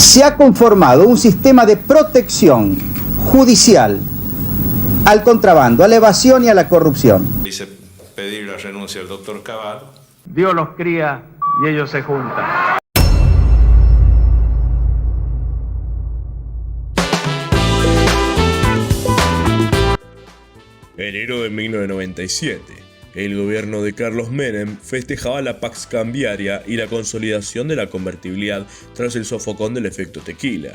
Se ha conformado un sistema de protección judicial al contrabando, a la evasión y a la corrupción. Dice pedir la renuncia del doctor Cabal. Dios los cría y ellos se juntan. Enero de 1997. El gobierno de Carlos Menem festejaba la pax cambiaria y la consolidación de la convertibilidad tras el sofocón del efecto tequila.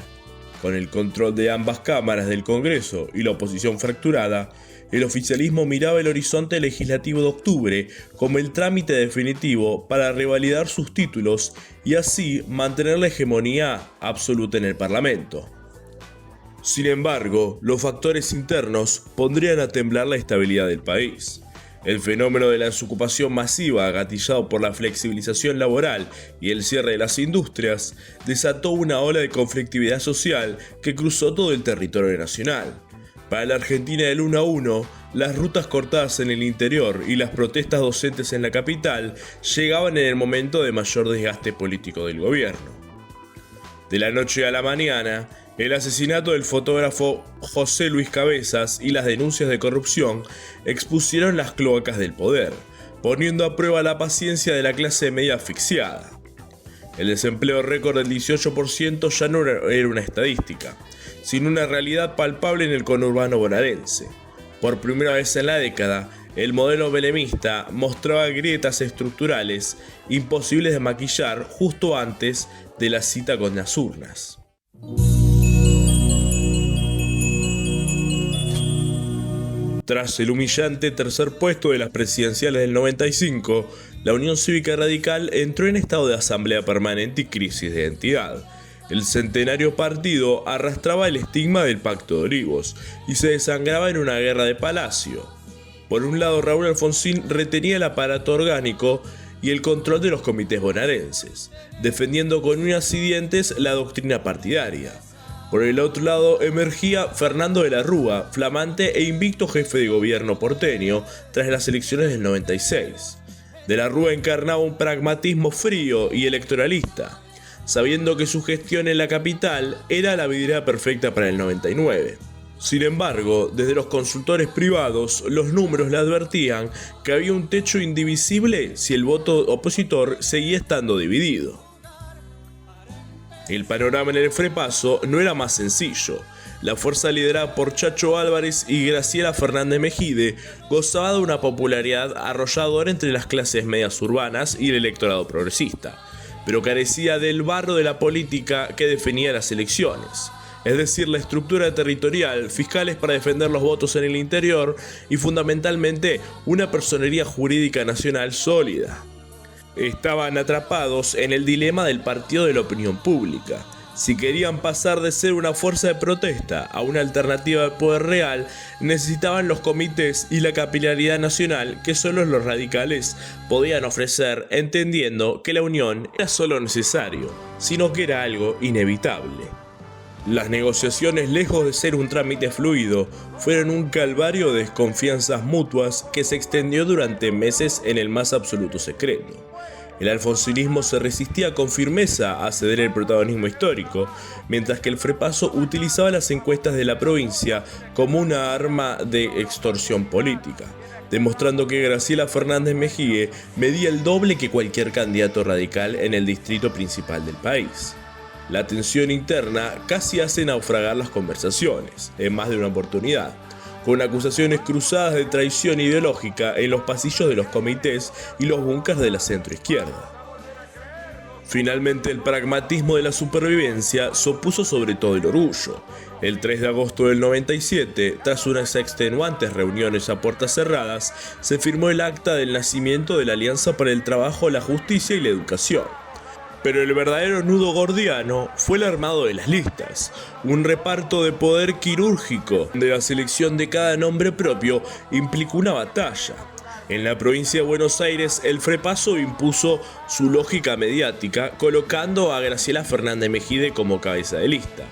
Con el control de ambas cámaras del Congreso y la oposición fracturada, el oficialismo miraba el horizonte legislativo de octubre como el trámite definitivo para revalidar sus títulos y así mantener la hegemonía absoluta en el Parlamento. Sin embargo, los factores internos pondrían a temblar la estabilidad del país. El fenómeno de la desocupación masiva, gatillado por la flexibilización laboral y el cierre de las industrias, desató una ola de conflictividad social que cruzó todo el territorio nacional. Para la Argentina del 1 a 1, las rutas cortadas en el interior y las protestas docentes en la capital llegaban en el momento de mayor desgaste político del gobierno. De la noche a la mañana, el asesinato del fotógrafo José Luis Cabezas y las denuncias de corrupción expusieron las cloacas del poder, poniendo a prueba la paciencia de la clase media asfixiada. El desempleo récord del 18% ya no era una estadística, sino una realidad palpable en el conurbano bonaerense. Por primera vez en la década, el modelo menemista mostraba grietas estructurales imposibles de maquillar justo antes de la cita con las urnas. Tras el humillante tercer puesto de las presidenciales del 95, la Unión Cívica Radical entró en estado de asamblea permanente y crisis de identidad. El centenario partido arrastraba el estigma del Pacto de Olivos y se desangraba en una guerra de palacio. Por un lado, Raúl Alfonsín retenía el aparato orgánico y el control de los comités bonaerenses, defendiendo con uñas y dientes la doctrina partidaria. Por el otro lado emergía Fernando de la Rúa, flamante e invicto jefe de gobierno porteño tras las elecciones del 96. De la Rúa encarnaba un pragmatismo frío y electoralista, sabiendo que su gestión en la capital era la vidriera perfecta para el 99. Sin embargo, desde los consultores privados, los números le advertían que había un techo indivisible si el voto opositor seguía estando dividido. El panorama en el Frepaso no era más sencillo. La fuerza liderada por Chacho Álvarez y Graciela Fernández Mejide gozaba de una popularidad arrolladora entre las clases medias urbanas y el electorado progresista, pero carecía del barro de la política que definía las elecciones, es decir, la estructura territorial, fiscales para defender los votos en el interior y fundamentalmente una personería jurídica nacional sólida. Estaban atrapados en el dilema del partido de la opinión pública. Si querían pasar de ser una fuerza de protesta a una alternativa de poder real, necesitaban los comités y la capilaridad nacional que solo los radicales podían ofrecer, entendiendo que la unión era solo necesario, sino que era algo inevitable. Las negociaciones, lejos de ser un trámite fluido, fueron un calvario de desconfianzas mutuas que se extendió durante meses en el más absoluto secreto. El alfonsinismo se resistía con firmeza a ceder el protagonismo histórico, mientras que el Frepaso utilizaba las encuestas de la provincia como una arma de extorsión política, demostrando que Graciela Fernández Mejide medía el doble que cualquier candidato radical en el distrito principal del país. La tensión interna casi hace naufragar las conversaciones, en más de una oportunidad, con acusaciones cruzadas de traición ideológica en los pasillos de los comités y los búnkers de la centroizquierda. Finalmente, el pragmatismo de la supervivencia se opuso sobre todo el orgullo. El 3 de agosto del 97, tras unas extenuantes reuniones a puertas cerradas, se firmó el acta del nacimiento de la Alianza para el Trabajo, la Justicia y la Educación. Pero el verdadero nudo gordiano fue el armado de las listas, un reparto de poder quirúrgico donde la selección de cada nombre propio implicó una batalla. En la provincia de Buenos Aires, el Frepaso impuso su lógica mediática, colocando a Graciela Fernández Mejide como cabeza de lista,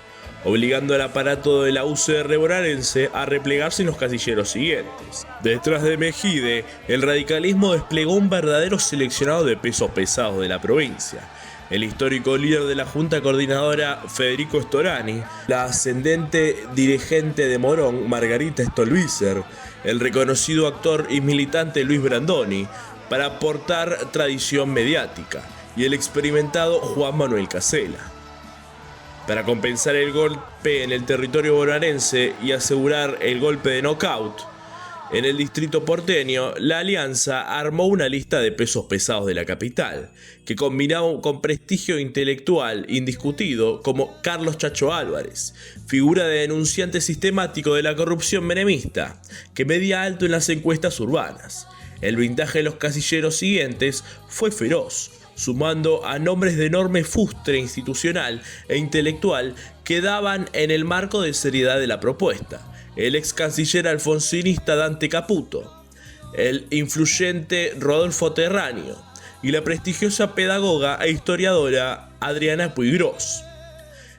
obligando al aparato de la UCR bonaerense a replegarse en los casilleros siguientes. Detrás de Mejide, el radicalismo desplegó un verdadero seleccionado de pesos pesados de la provincia. el histórico líder de la Junta Coordinadora Federico Storani, la ascendente dirigente de Morón Margarita Stolbizer, el reconocido actor y militante Luis Brandoni, para aportar tradición mediática, y el experimentado Juan Manuel Casella. Para compensar el golpe en el territorio bonaerense y asegurar el golpe de knockout en el distrito porteño, la Alianza armó una lista de pesos pesados de la capital, que combinaba con prestigio intelectual indiscutido como Carlos Chacho Álvarez, figura de denunciante sistemático de la corrupción menemista, que medía alto en las encuestas urbanas. El vintaje de los casilleros siguientes fue feroz, sumando a nombres de enorme fustre institucional e intelectual que daban en el marco de seriedad de la propuesta. El ex canciller alfonsinista Dante Caputo, el influyente Rodolfo Terráneo y la prestigiosa pedagoga e historiadora Adriana Puiggrós.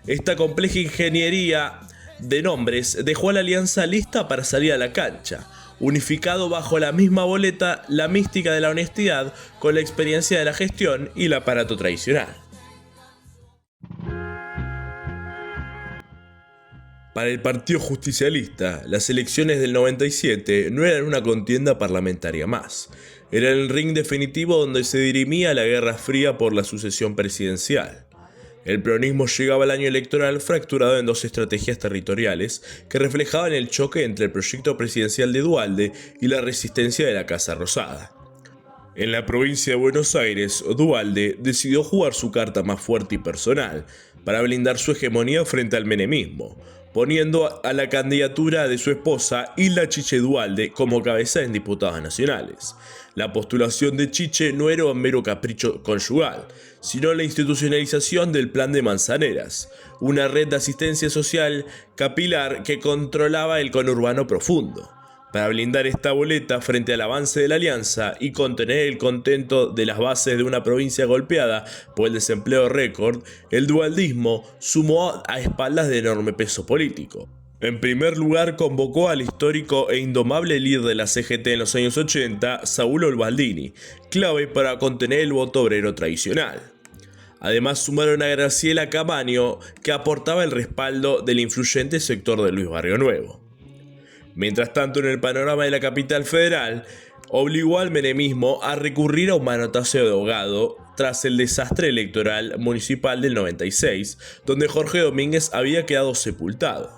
Esta compleja ingeniería de nombres dejó a la Alianza lista para salir a la cancha, unificado bajo la misma boleta la mística de la honestidad con la experiencia de la gestión y el aparato tradicional. Para el Partido Justicialista, las elecciones del 97 no eran una contienda parlamentaria más. Era el ring definitivo donde se dirimía la Guerra Fría por la sucesión presidencial. El peronismo llegaba al año electoral fracturado en dos estrategias territoriales que reflejaban el choque entre el proyecto presidencial de Duhalde y la resistencia de la Casa Rosada. En la provincia de Buenos Aires, Duhalde decidió jugar su carta más fuerte y personal para blindar su hegemonía frente al menemismo, poniendo a la candidatura de su esposa Hilda Chiche Duhalde como cabeza en diputados nacionales. La postulación de Chiche no era un mero capricho conyugal, sino la institucionalización del Plan de Manzaneras, una red de asistencia social capilar que controlaba el conurbano profundo. Para blindar esta boleta frente al avance de la Alianza y contener el contento de las bases de una provincia golpeada por el desempleo récord, el dualdismo sumó a espaldas de enorme peso político. En primer lugar, convocó al histórico e indomable líder de la CGT en los años 80, Saulo Baldini, clave para contener el voto obrero tradicional. Además, sumaron a Graciela Camaño, que aportaba el respaldo del influyente sector de Luis Barrio Nuevo. Mientras tanto, en el panorama de la capital federal, obligó al menemismo a recurrir a un manotazo de ahogado tras el desastre electoral municipal del 96, donde Jorge Domínguez había quedado sepultado.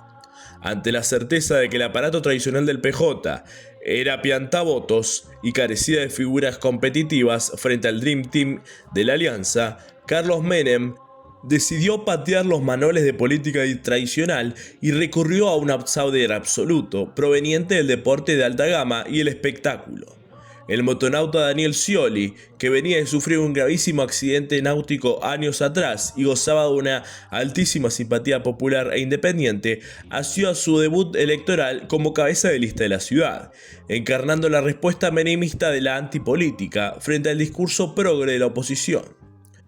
Ante la certeza de que el aparato tradicional del PJ era piantavotos y carecía de figuras competitivas frente al Dream Team de la Alianza, Carlos Menem decidió patear los manuales de política tradicional y recurrió a un outsider absoluto, proveniente del deporte de alta gama y el espectáculo. El motonauta Daniel Scioli, que venía de sufrir un gravísimo accidente náutico años atrás y gozaba de una altísima simpatía popular e independiente, hacía su debut electoral como cabeza de lista de la ciudad, encarnando la respuesta menemista de la antipolítica frente al discurso progre de la oposición.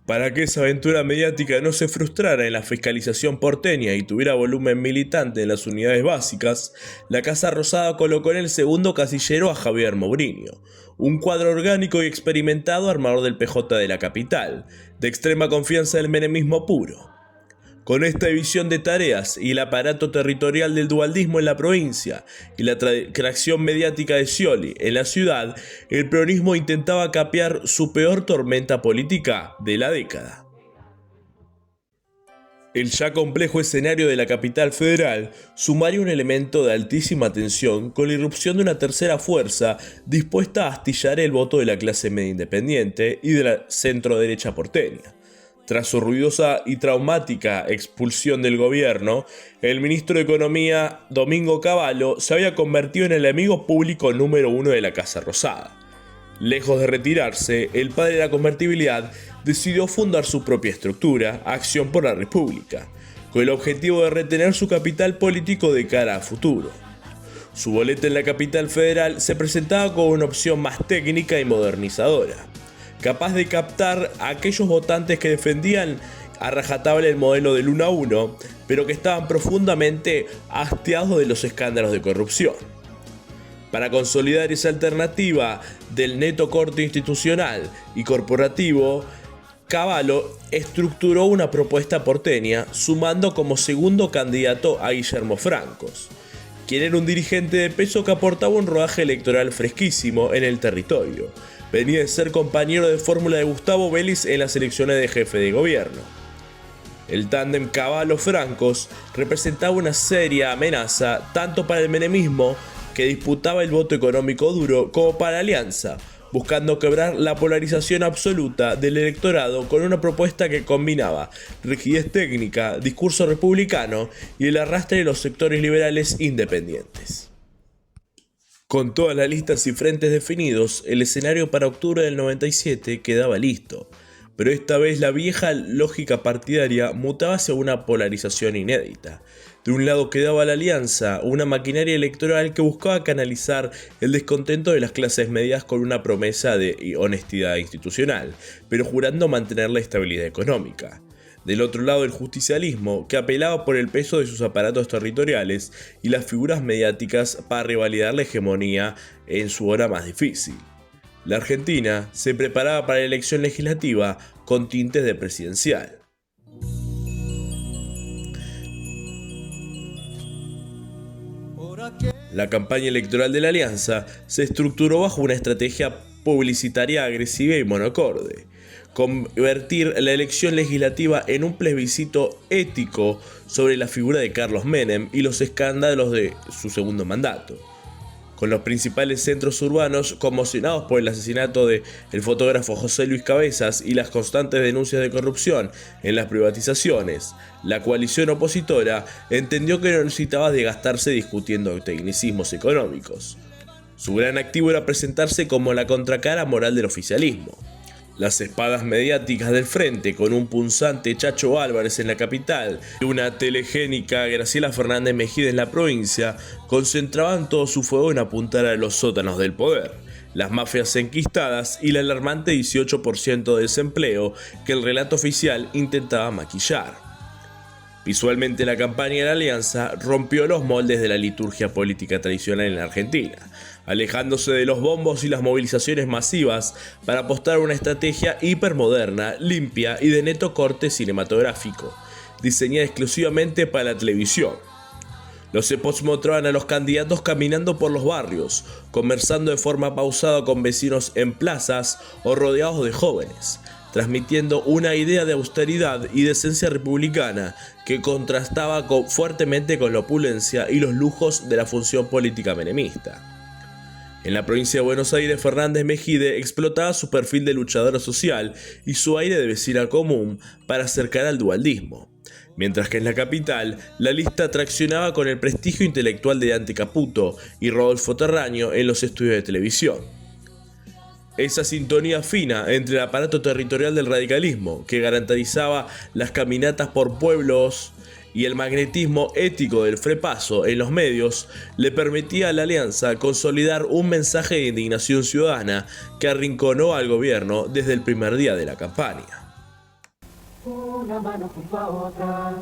Para que esa aventura mediática no se frustrara en la fiscalización porteña y tuviera volumen militante en las unidades básicas, la Casa Rosada colocó en el segundo casillero a Javier Mourinho, un cuadro orgánico y experimentado armador del PJ de la capital, de extrema confianza del menemismo puro. Con esta división de tareas y el aparato territorial del dualdismo en la provincia y la tracción mediática de Scioli en la ciudad, el peronismo intentaba capear su peor tormenta política de la década. El ya complejo escenario de la capital federal sumaría un elemento de altísima tensión con la irrupción de una tercera fuerza dispuesta a astillar el voto de la clase media independiente y de la centro-derecha porteña. Tras su ruidosa y traumática expulsión del gobierno, el ministro de Economía, Domingo Cavallo, se había convertido en el enemigo público número 1 de la Casa Rosada. Lejos de retirarse, el padre de la convertibilidad decidió fundar su propia estructura, Acción por la República, con el objetivo de retener su capital político de cara a futuro. Su boleta en la capital federal se presentaba como una opción más técnica y modernizadora, capaz de captar a aquellos votantes que defendían a rajatabla el modelo del 1 a 1, pero que estaban profundamente hastiados de los escándalos de corrupción. Para consolidar esa alternativa del neto corte institucional y corporativo, Cavallo estructuró una propuesta porteña, sumando como segundo candidato a Guillermo Francos, quien era un dirigente de peso que aportaba un rodaje electoral fresquísimo en el territorio. Venía de ser compañero de fórmula de Gustavo Vélez en las elecciones de jefe de gobierno. El tándem Cavallo-Francos representaba una seria amenaza tanto para el menemismo, que disputaba el voto económico duro, como para la Alianza, buscando quebrar la polarización absoluta del electorado con una propuesta que combinaba rigidez técnica, discurso republicano y el arrastre de los sectores liberales independientes. Con todas las listas y frentes definidos, el escenario para octubre del 97 quedaba listo, pero esta vez la vieja lógica partidaria mutaba hacia una polarización inédita. De un lado quedaba la Alianza, una maquinaria electoral que buscaba canalizar el descontento de las clases medias con una promesa de honestidad institucional, pero jurando mantener la estabilidad económica. Del otro lado, el justicialismo, que apelaba por el peso de sus aparatos territoriales y las figuras mediáticas para revalidar la hegemonía en su hora más difícil. La Argentina se preparaba para la elección legislativa con tintes de presidencial. La campaña electoral de la Alianza se estructuró bajo una estrategia publicitaria agresiva y monocorde: convertir la elección legislativa en un plebiscito ético sobre la figura de Carlos Menem y los escándalos de su segundo mandato. Con los principales centros urbanos conmocionados por el asesinato del fotógrafo José Luis Cabezas y las constantes denuncias de corrupción en las privatizaciones, la coalición opositora entendió que no necesitaba desgastarse discutiendo tecnicismos económicos. Su gran activo era presentarse como la contracara moral del oficialismo. Las espadas mediáticas del frente, con un punzante Chacho Álvarez en la capital y una telegénica Graciela Fernández Mejide en la provincia, concentraban todo su fuego en apuntar a los sótanos del poder, las mafias enquistadas y el alarmante 18% de desempleo que el relato oficial intentaba maquillar. Visualmente, la campaña de la Alianza rompió los moldes de la liturgia política tradicional en la Argentina, alejándose de los bombos y las movilizaciones masivas para apostar a una estrategia hipermoderna, limpia y de neto corte cinematográfico, diseñada exclusivamente para la televisión. Los spots mostraban a los candidatos caminando por los barrios, conversando de forma pausada con vecinos en plazas o rodeados de jóvenes, transmitiendo una idea de austeridad y decencia republicana que contrastaba fuertemente con la opulencia y los lujos de la función política menemista. En la provincia de Buenos Aires, Fernández Mejide explotaba su perfil de luchadora social y su aire de vecina común para acercar al dualdismo, mientras que en la capital la lista traccionaba con el prestigio intelectual de Dante Caputo y Rodolfo Terraño en los estudios de televisión. Esa sintonía fina entre el aparato territorial del radicalismo, que garantizaba las caminatas por pueblos, y el magnetismo ético del frepaso en los medios, le permitía a la Alianza consolidar un mensaje de indignación ciudadana que arrinconó al gobierno desde el primer día de la campaña. Una mano junto a otra,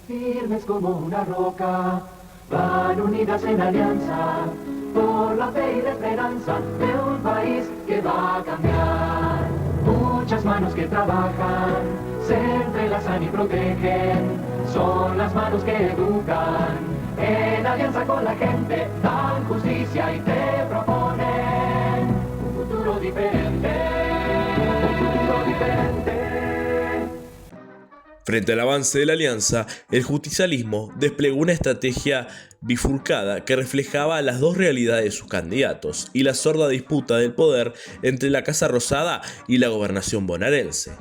firmes como una roca, van unidas en alianza, por la fe y la esperanza de un país que va a cambiar. Muchas manos que trabajan, se entrelazan y protegen, son las manos que educan, en alianza con la gente, dan justicia y te proponen un futuro diferente, un futuro diferente. Frente al avance de la Alianza, el justicialismo desplegó una estrategia bifurcada que reflejaba las dos realidades de sus candidatos y la sorda disputa del poder entre la Casa Rosada y la gobernación bonaerense.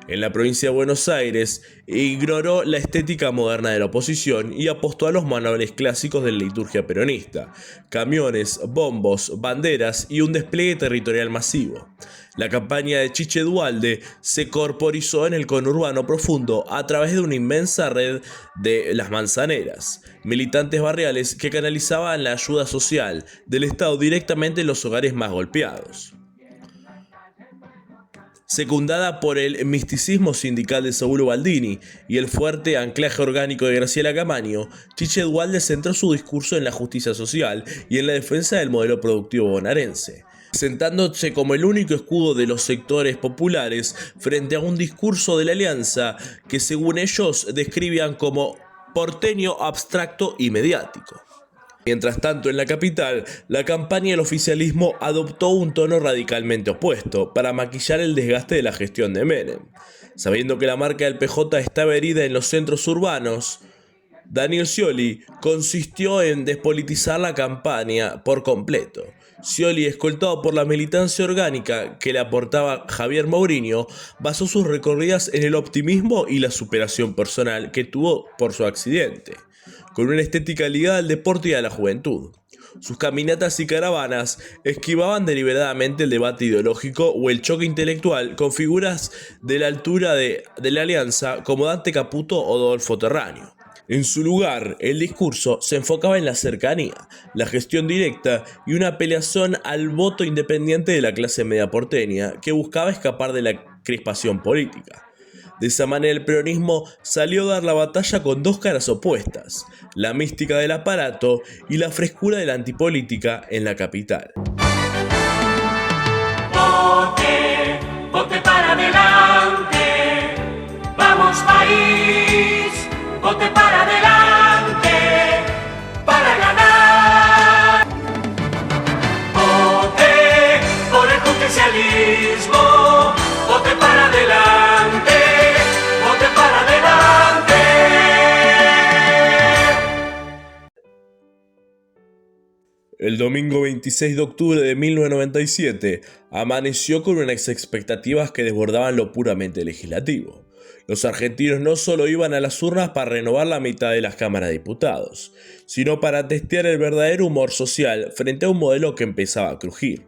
En la provincia de Buenos Aires, ignoró la estética moderna de la oposición y apostó a los manuales clásicos de la liturgia peronista: camiones, bombos, banderas y un despliegue territorial masivo. La campaña de Chiche Duhalde se corporizó en el conurbano profundo a través de una inmensa red de las manzaneras, militantes barriales que canalizaban la ayuda social del Estado directamente en los hogares más golpeados. Secundada por el misticismo sindical de Saulo Baldini y el fuerte anclaje orgánico de Graciela Camaño, Chiche Duhalde centró su discurso en la justicia social y en la defensa del modelo productivo bonaerense. presentándose como el único escudo de los sectores populares frente a un discurso de la alianza que según ellos describían como porteño, abstracto y mediático. Mientras tanto, en la capital, la campaña del oficialismo adoptó un tono radicalmente opuesto para maquillar el desgaste de la gestión de Menem. Sabiendo que la marca del PJ estaba herida en los centros urbanos, Daniel Scioli consistió en despolitizar la campaña por completo. Scioli, escoltado por la militancia orgánica que le aportaba Javier Mourinho, basó sus recorridas en el optimismo y la superación personal que tuvo por su accidente, con una estética ligada al deporte y a la juventud. Sus caminatas y caravanas esquivaban deliberadamente el debate ideológico o el choque intelectual con figuras de la altura de la alianza como Dante Caputo o Rodolfo Terráneo. En su lugar, el discurso se enfocaba en la cercanía, la gestión directa y una apelación al voto independiente de la clase media porteña que buscaba escapar de la crispación política. De esa manera el peronismo salió a dar la batalla con dos caras opuestas, la mística del aparato y la frescura de la antipolítica en la capital. Vote, vote para adelante, vamos país, vote para adelante, para ganar. Vote por el justicialismo, vote para adelante, vote para adelante. El domingo 26 de octubre de 1997 amaneció con unas expectativas que desbordaban lo puramente legislativo. Los argentinos no solo iban a las urnas para renovar la mitad de las cámaras de diputados, sino para testear el verdadero humor social frente a un modelo que empezaba a crujir.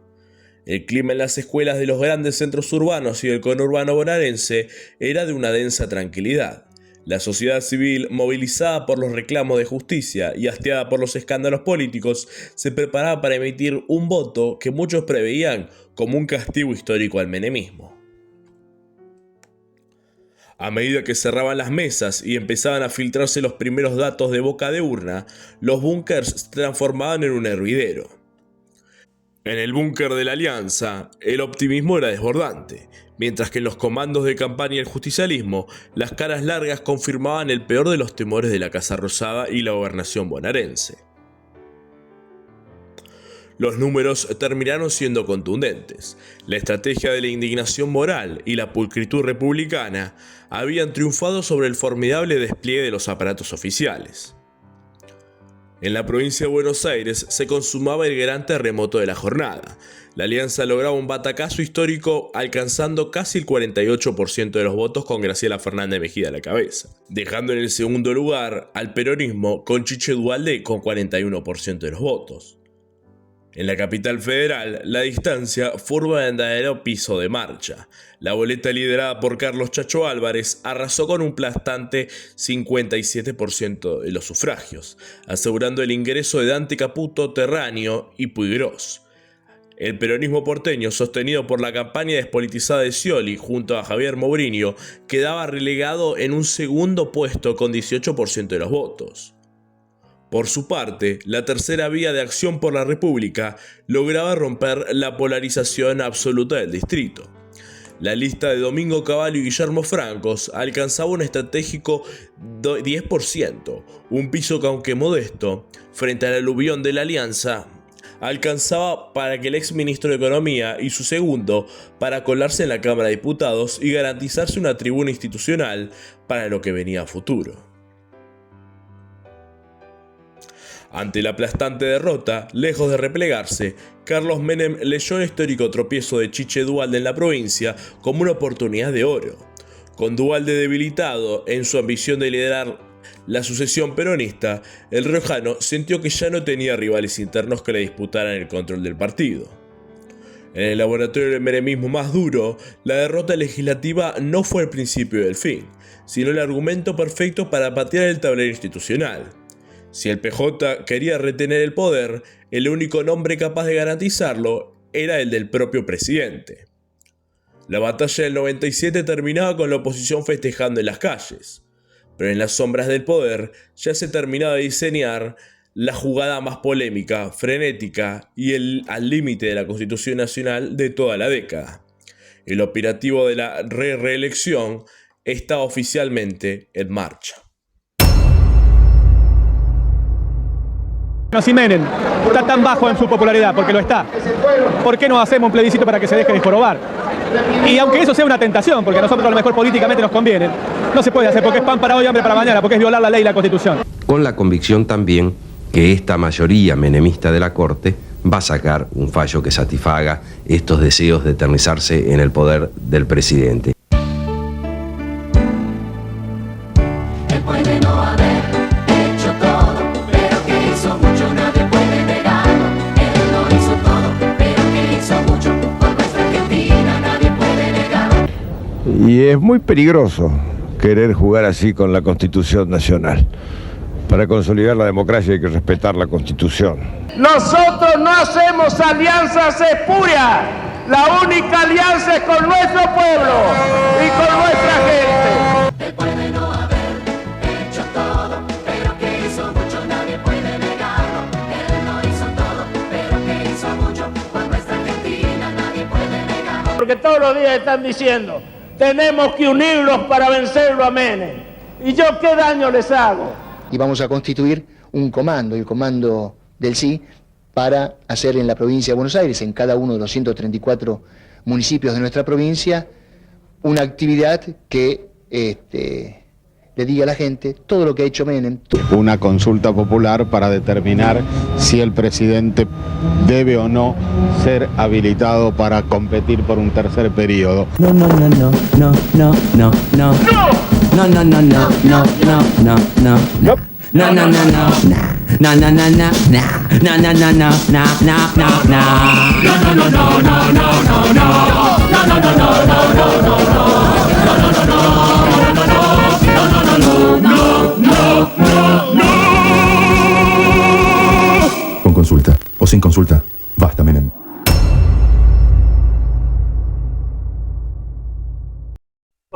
El clima en las escuelas de los grandes centros urbanos y del conurbano bonaerense era de una densa tranquilidad. La sociedad civil, movilizada por los reclamos de justicia y hastiada por los escándalos políticos, se preparaba para emitir un voto que muchos preveían como un castigo histórico al menemismo. A medida que cerraban las mesas y empezaban a filtrarse los primeros datos de boca de urna, los búnkers se transformaban en un hervidero. En el búnker de la Alianza, el optimismo era desbordante, mientras que en los comandos de campaña del justicialismo, las caras largas confirmaban el peor de los temores de la Casa Rosada y la gobernación bonaerense. Los números terminaron siendo contundentes. La estrategia de la indignación moral y la pulcritud republicana habían triunfado sobre el formidable despliegue de los aparatos oficiales. En la provincia de Buenos Aires se consumaba el gran terremoto de la jornada. La alianza lograba un batacazo histórico alcanzando casi el 48% de los votos con Graciela Fernández Mejía a la cabeza, dejando en el segundo lugar al peronismo con Chiche Duhalde con 41% de los votos. En la capital federal, la distancia fue un verdadero piso de marcha. La boleta liderada por Carlos Chacho Álvarez arrasó con un aplastante 57% de los sufragios, asegurando el ingreso de Dante Caputo, Terráneo y Puiggrós. El peronismo porteño, sostenido por la campaña despolitizada de Scioli junto a Javier Mourinho, quedaba relegado en un segundo puesto con 18% de los votos. Por su parte, la tercera vía de Acción por la República lograba romper la polarización absoluta del distrito. La lista de Domingo Cavallo y Guillermo Francos alcanzaba un estratégico 10%, un piso que, aunque modesto, frente al aluvión de la alianza, alcanzaba para que el exministro de Economía y su segundo para colarse en la Cámara de Diputados y garantizarse una tribuna institucional para lo que venía a futuro. Ante la aplastante derrota, lejos de replegarse, Carlos Menem leyó el histórico tropiezo de Chiche Duhalde en la provincia como una oportunidad de oro. Con Duhalde debilitado en su ambición de liderar la sucesión peronista, el riojano sintió que ya no tenía rivales internos que le disputaran el control del partido. En el laboratorio del menemismo más duro, la derrota legislativa no fue el principio del fin, sino el argumento perfecto para patear el tablero institucional. Si el PJ quería retener el poder, el único nombre capaz de garantizarlo era el del propio presidente. La batalla del 97 terminaba con la oposición festejando en las calles, pero en las sombras del poder ya se terminaba de diseñar la jugada más polémica, frenética y al límite de la Constitución Nacional de toda la década. El operativo de la reelección está oficialmente en marcha. Si Menem está tan bajo en su popularidad, porque lo está, ¿por qué no hacemos un plebiscito para que se deje de jorobar? Y aunque eso sea una tentación, porque a nosotros a lo mejor políticamente nos conviene, no se puede hacer porque es pan para hoy, hambre para mañana, porque es violar la ley y la Constitución. Con la convicción también que esta mayoría menemista de la Corte va a sacar un fallo que satisfaga estos deseos de eternizarse en el poder del presidente. Él puede no haber hecho todo, pero que hizo mucho nadie puede negarlo. Él no hizo todo, pero que hizo mucho por nuestra Argentina nadie puede negarlo. Y es muy peligroso querer jugar así con la Constitución Nacional. Para consolidar la democracia hay que respetar la Constitución. Nosotros no hacemos alianzas espurias. La única alianza es con nuestro pueblo y con nuestra gente. Él puede no haber hecho todo, pero que hizo mucho nadie puede negarlo. Él no hizo todo, pero que hizo mucho por nuestra Argentina nadie puede negarlo. Porque todos los días están diciendo, tenemos que unirnos para vencerlo a Menem. ¿Y yo qué daño les hago? Y vamos a constituir un comando, el comando del sí, para hacer en la provincia de Buenos Aires, en cada uno de los 134 municipios de nuestra provincia, una actividad que le diga a la gente todo lo que ha hecho Menem. Una consulta popular para determinar si el presidente debe o no ser habilitado para competir por un tercer periodo. No, no, no, no, no, no, no, no. No, no, no, no, no, no, no, no, no. No, no, no, no, no. No, no, no, no, no. No, no, no, no, no, no, no, no. No, no, no, no, no, no, no, no. No, no, no, no, no, no, no, no. No, no, no, no, no, no, no. Con consulta o sin consulta, basta Menem.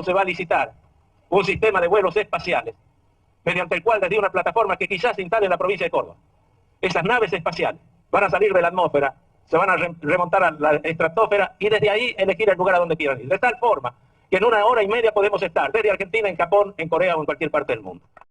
Se va a licitar un sistema de vuelos espaciales, mediante el cual desde una plataforma que quizás se instale en la provincia de Córdoba, esas naves espaciales van a salir de la atmósfera, se van a remontar a la estratosfera y desde ahí elegir el lugar a donde quieran ir. De tal forma que en 1 hora y media podemos estar desde Argentina, en Japón, en Corea o en cualquier parte del mundo.